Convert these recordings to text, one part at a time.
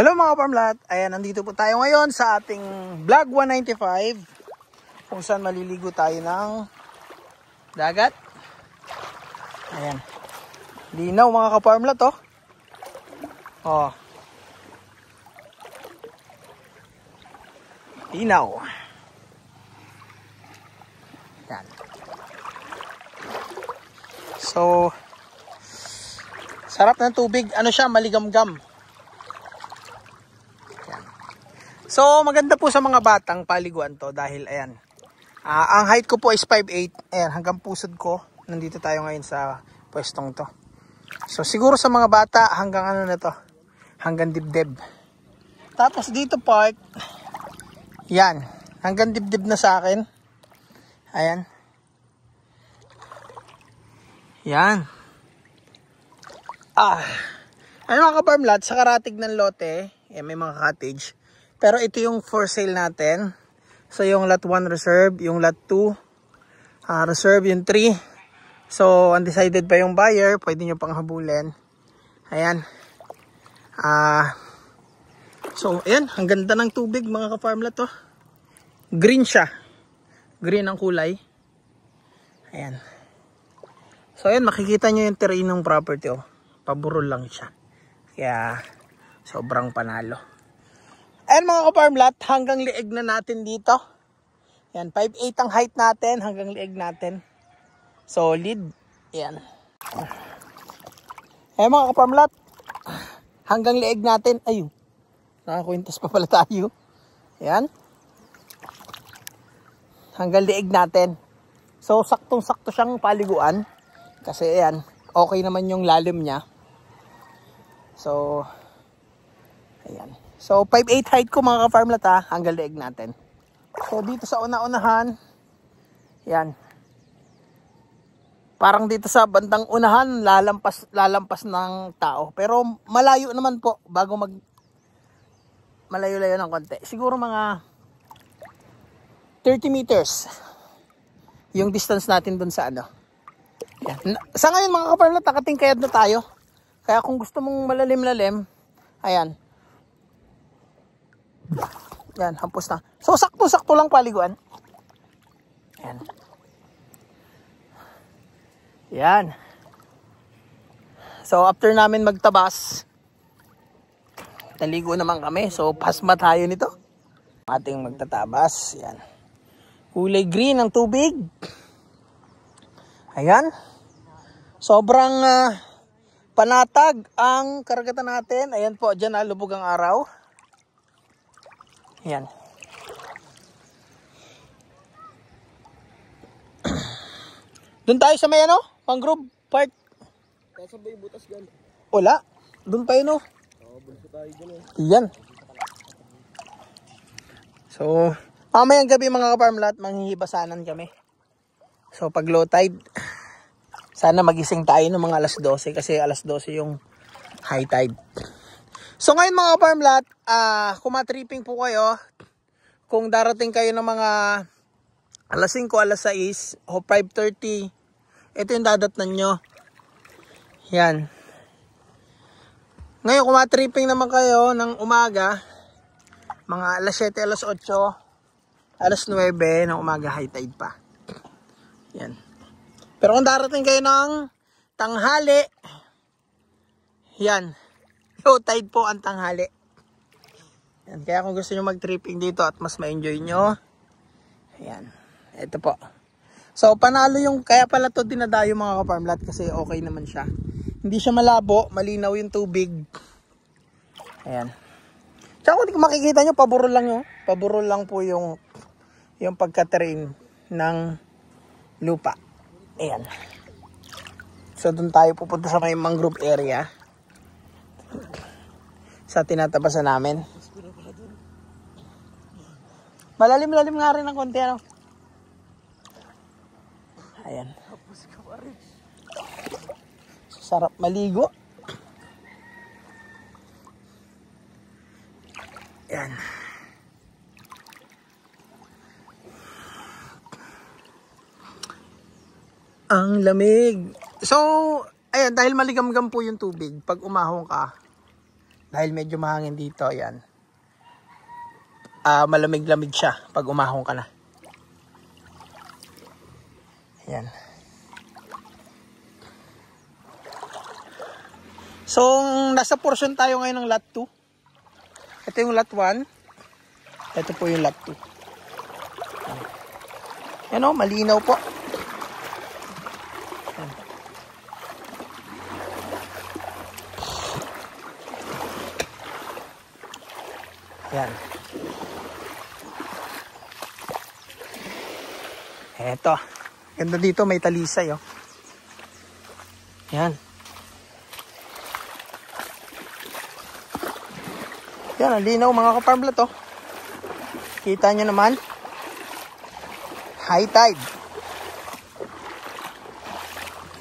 Hello mga farmlat, ayan, nandito po tayo ngayon sa ating vlog 195 kung saan maliligo tayo ng dagat. Ayan, linaw mga ka-farmlat oh. Oh, linaw. Ayan. So, sarap ng tubig, ano siya, maligamgam. So, maganda po sa mga batang paliguan to dahil ayan. Ang height ko po is 5'8". Ayan, hanggang pusod ko. Nandito tayo ngayon sa pwestong to. So, siguro sa mga bata hanggang ano na to? Hanggang dibdib. Tapos dito part, yan. Hanggang dibdib na sa akin. Ayan. Yan. Ano mga ka-farmlat, sa karatig ng lote, yan, may mga cottage. Pero ito yung for sale natin. So yung lot 1 reserve, yung lot 2 reserve, yung 3. So undecided pa yung buyer, pwede nyo pang habulin. Ayan. So ayan, ang ganda ng tubig mga ka-farmlat to. Green siya. Green ang kulay. Ayan. So ayan, makikita nyo yung terrain ng property oh. Paburol lang siya. Kaya sobrang panalo. Ayan mga ka-farmlat, hanggang lieg na natin dito. Ayan, 5'8" ang height natin, hanggang lieg natin. Solid. Ayan. Ayan mga ka-farmlat, hanggang lieg natin. Ayun, nakakwintas pa pala tayo. Ayan. Hanggang lieg natin. So, saktong-sakto siyang paliguan. Kasi ayan, okay naman yung lalim niya. So, ayan. So, 5'8" height ko mga ka-farmlat ha, hanggang leeg natin. So, dito sa una-unahan, yan. Parang dito sa bandang unahan, lalampas ng tao. Pero malayo naman po, bago malayo-layo ng konti. Siguro mga 30 meters yung distance natin dun sa ano. Yan. Sa ngayon mga ka-farmlat, nakatingkayad na tayo. Kaya kung gusto mong malalim-lalim, ayan. Yan, hampos na. So, sakto-sakto lang paliguan. Yan. Yan. So, after namin magtabas, naligo naman kami. So, pasma tayo nito. Ating magtatabas. Yan. Kulay green ang tubig. Ayan. Sobrang panatag ang karagatan natin. Ayan po, dyan nalubog ang araw. Yan. Doon tayo sa may ano? Mangrove Park. Saan ba yung butas dyan? Wala. Doon tayo no. Bulso tayo dyan eh. Yan. So, mamayang gabi mga ka-farmlat, manghihibasanan kami. So, pag low tide, sana magising tayo ng mga alas 12 kasi alas 12 yung high tide. So ngayon mga farmlat, kung matripping po kayo, kung darating kayo ng mga alas 5, alas 6 o 5:30, ito yung dadatnan nyo. Yan. Ngayon kung matripping naman kayo ng umaga, mga alas 7, alas 8, alas 9 ng umaga, high tide pa. Yan. Pero kung darating kayo ng tanghali, yan. Low tide po ang tanghali. Yan. Kaya kung gusto nyo mag-tripping dito at mas ma-enjoy nyo, ayan. Ito po. So, panalo yung, kaya pala to dinadayo mga ka-farmlat kasi okay naman siya. Hindi siya malabo, malinaw yung tubig. Ayan. Tsaka kung makikita nyo, paburol lang yun. Paburol lang po yung pagka-terrain ng lupa. Ayan. So, dun tayo pupunta sa may mangrove area. Sa tinatabasan namin. Malalim-lalim nga rin ng konti ano. Ayan. Sarap maligo. Ayan. Ang lamig. So, ayan, dahil maligamgam po yung tubig, pag umahon ka, Dahil medyo mahangin dito, ayan. Malamig-lamig siya pag umahon ka na. Ayan. So, nasa portion tayo ngayon ng lot 2. Ito yung lot 1. Ito po yung lot 2. Ayan o, malinaw po. Ayan. Eto. Ganda dito, may talisay, oh. Yan. Yan, ang linaw mga ka-farmlet, oh. Kita nyo naman. High tide.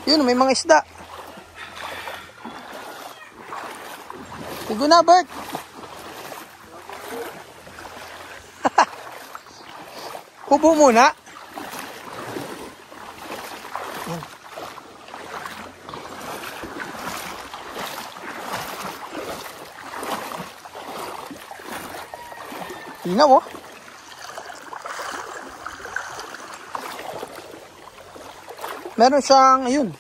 Yun, may mga isda. Tigo na, Bert. Upo muna. Linaw, oh. Meron siyang, ayun,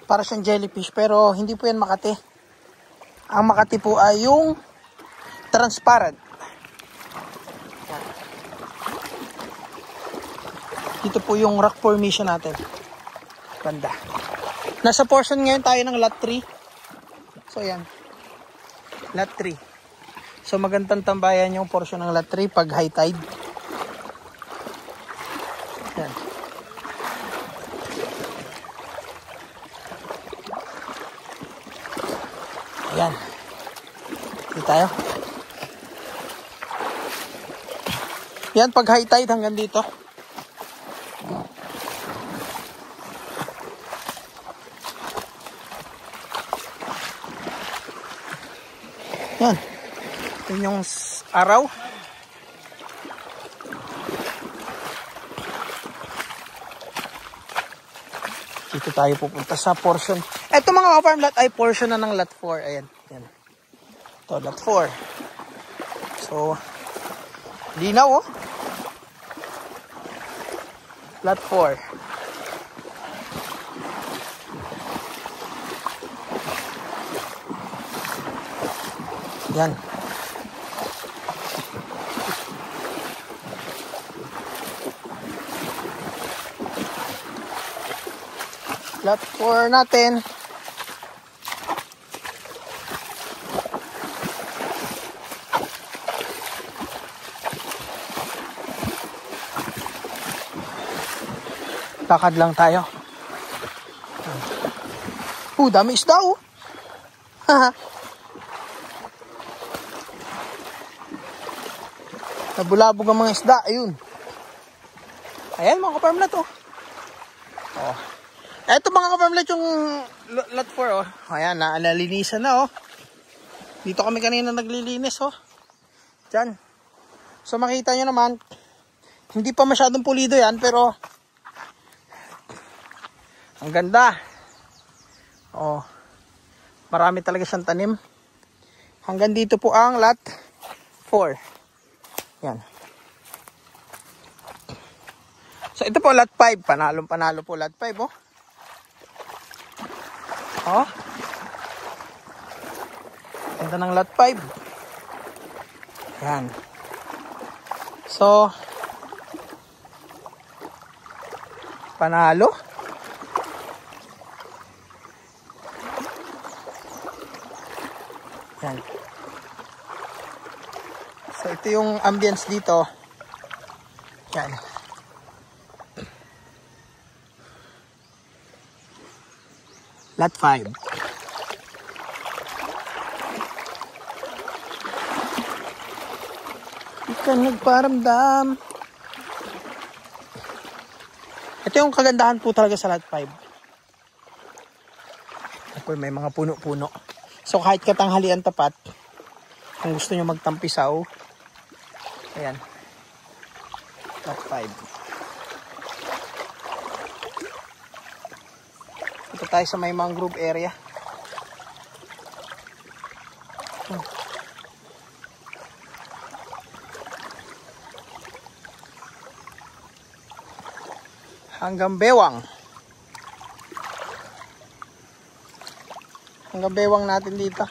para siyang jellyfish, pero hindi po yan Makati. Ang Makati po ay yung transparent. Dito po yung rock formation natin. Ganda. Nasa portion ngayon tayo ng lot 3. So, yan. Lot 3. So, magandang tambayan yung portion ng lot 3 pag high tide. Yan. Ayan. Dito tayo. Yan, pag high tide hanggang dito. Yan. Ito yung araw. Dito tayo pupunta sa portion. Ito mga farm lot ay portion na ng lot 4. Ayan. Yan. Ito, lot 4. So, linaw, oh. Lot 4. Yan. Lot 4 natin. Lakad lang tayo. Dami isda, oh. Haha. Nabulabog ang mga isda. Ayun. Ayan mga ka-farmlet, oh. Oh. Eto mga ka-farmlet yung lot 4, oh. Ayan, nalinisan na, oh. Dito kami kanina naglilinis, oh. Diyan. So makita nyo naman, hindi pa masyadong pulido yan, pero ang ganda. Oh. Marami talaga siyang tanim. Hanggang dito po ang lot 4. Yan. So ito po lot 5. Panalo po lot 5, oh. Oh. Ganda ng lot 5. Yan. So panalo. Yan. So ito yung ambience dito. Yan. Lot 5. Ika nagparamdam. Ito yung kagandahan po talaga sa lot 5. Ako may mga puno-puno. So kahit katanghalian tapat, kung gusto nyo magtampisaw, ayan, lot 5. Ito tayo sa may mangrove area. hanggang Bewang. Hanggang Bewang natin dito.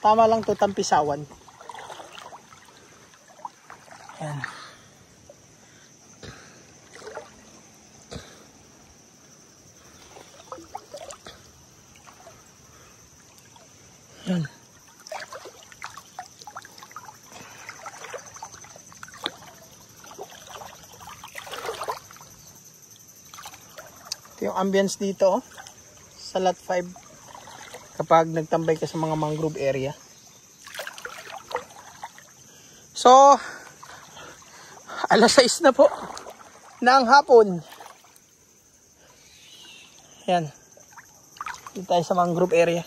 Tama lang to, Tampisawan. Yan. Yan. Ito yung ambience dito, sa lot 5. Kapag nagtambay ka sa mga mangrove area. So, alas 6 na po ng hapon. Yan. Dito tayo sa mangrove area.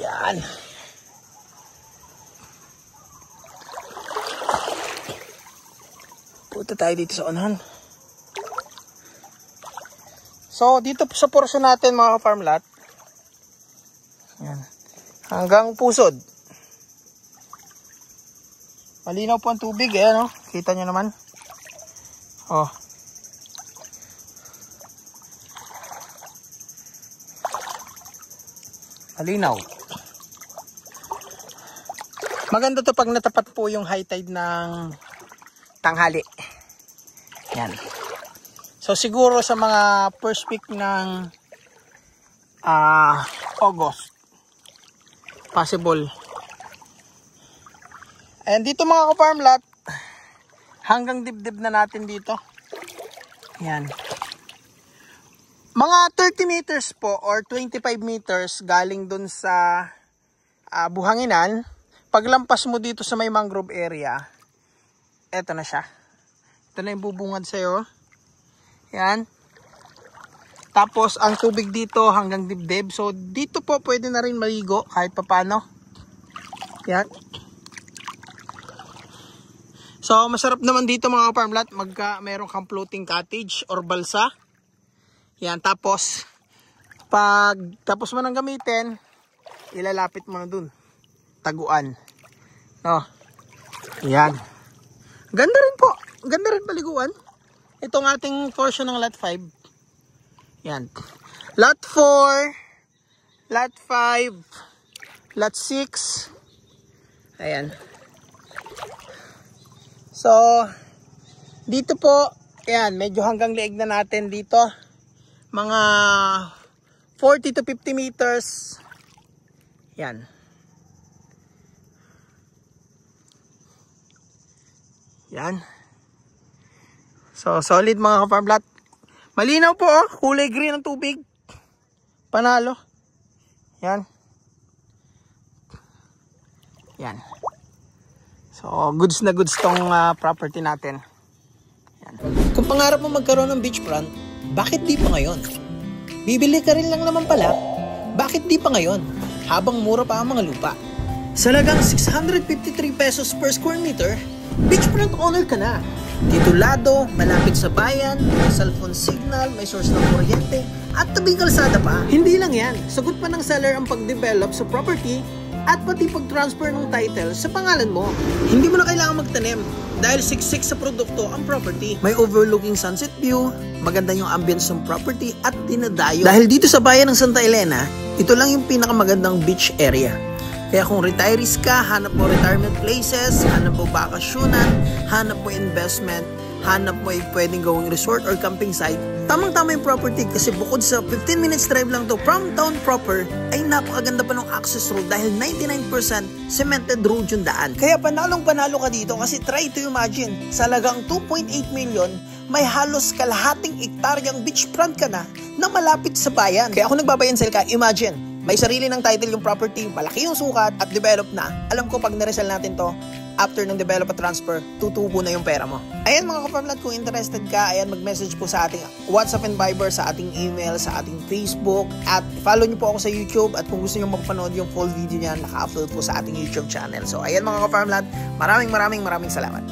Yan. Punta tayo dito sa unahan. So, dito po sa portion natin mga farm lot. Yan. Hanggang Pusod. Malinaw po ang tubig eh, no? Kita nyo naman. Oh. Malinaw. Maganda to pag natapat po yung high tide ng tanghali. Yan. So siguro sa mga first week ng August, possible. And dito mga ka-farm lot, hanggang dibdib na natin dito. Yan. Mga 30 meters po or 25 meters galing dun sa buhanginan. Paglampas mo dito sa may mangrove area, eto na siya. Ito na yung bubungad sa'yo. Yan. Tapos, ang tubig dito hanggang dibdib. So, dito po pwede na rin maligo kahit papano. Yan. So, masarap naman dito mga farm lot. Meron kang floating cottage or balsa. Yan. Tapos, pag tapos mo nang gamitin, ilalapit mo na dun. Taguan. No. Yan. Ganda rin po. Ganda rin paliguan. Itong ating portion ng lot 5. Yan. Lot 4, lot 5, lot 6. Ayan. So, dito po, ayan, medyo hanggang leeg na natin dito. Mga 40 to 50 meters. Yan. Yan. So, solid mga ka-farm lot. Malinaw po, oh. Kulay green ang tubig. Panalo. Yan. Yan. So, goods na goods tong property natin. Yan. Kung pangarap mo magkaroon ng beachfront, bakit di pa ngayon? Bibili ka rin lang naman pala, bakit di pa ngayon? Habang mura pa ang mga lupa. Sa halagang 653 pesos per square meter, beachfront owner ka na. Titulado, malapit sa bayan, may cellphone signal, may source ng kuryente, at tabing kalsada pa. Hindi lang yan, sagot pa ng seller ang pag-develop sa property at pati pag-transfer ng title sa pangalan mo. Hindi mo na kailangan magtanim dahil siksik sa produkto ang property. May overlooking sunset view, maganda yung ambience ng property at dinadayo. Dahil dito sa bayan ng Santa Elena, ito lang yung pinakamagandang beach area. Kaya kung retirees ka, hanap mo retirement places, hanap mo bakasyonan, hanap mo investment, hanap mo pwedeng gawing resort or camping site, tamang-tama yung property kasi bukod sa 15 minutes drive lang to from town proper, ay napakaganda pa ng access road dahil 99% cemented road yung daan. Kaya panalong-panalo ka dito kasi try to imagine, sa halagang 2.8 million, may halos kalahating ektaryang beachfront ka na malapit sa bayan. Kaya kung nagbabayan sell ka, imagine, may sarili ng title yung property, malaki yung sukat at develop na. Alam ko pag naresell natin to, after ng develop at transfer, tutubo na yung pera mo. Ayan mga ka-farm lot, kung interested ka, ayan mag-message po sa ating WhatsApp and Viber, sa ating email, sa ating Facebook, at follow nyo po ako sa YouTube, at kung gusto nyo magpanood yung full video niyan, naka-upload po sa ating YouTube channel. So ayan mga ka-farm lot, maraming salamat.